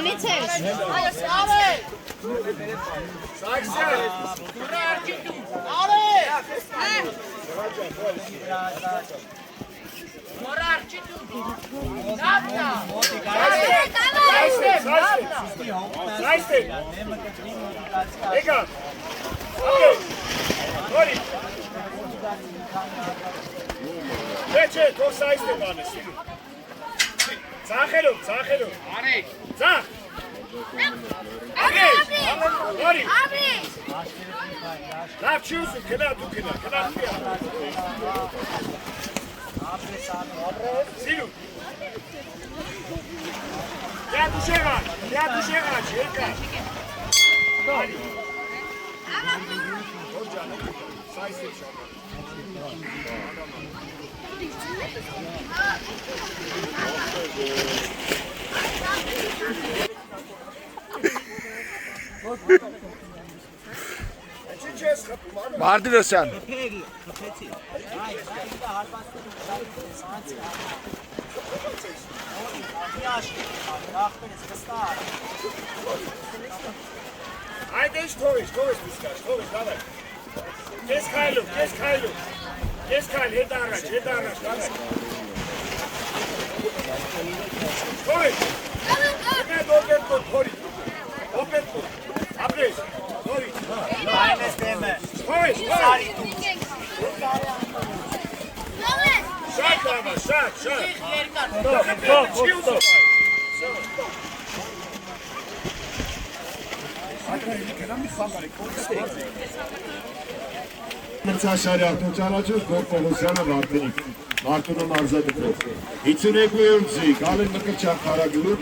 Ալիցեր։ Այո, սարե։ Սաքսը։ Ուրա արջիտու։ Արե։ Ուրա արջիտու։ Նավնա։ Սայստե։ Եկա։ Okay. Հորի։ Չէ, թող սայստե բանը, սիրու։ Ծախելով, ծախելով։ Արեք։ Ծախ։ Ագեշ, հորի։ Լավ չի ուզում, կնա դու կնա, կնա դու կնա։ Սիրու։ Յա դուշեղաչ, եկա։ Հորի։ Սայստե շապա։ Մարտիրոսյան Այդ ինչ թողիշ, պիսկաշ, թողիշ, դավայ։ Կես քայլում, կես քայլ, հետ առաջ, դավայ։ Թողիշ, կնետ օպետկոտ, հորի, օպետկոտ, ապրես, հորի։ Այն ես դեմը։ Թողիշ, շատ դավա, շատ։ Մրցաշարի ավտոճանաչով Գոր Պողոսյանը Վարդենիկ, Մարտունու մարզադպրոց, 52-րդ զույգ, Ալեն Մկրչյան Խարագլուր,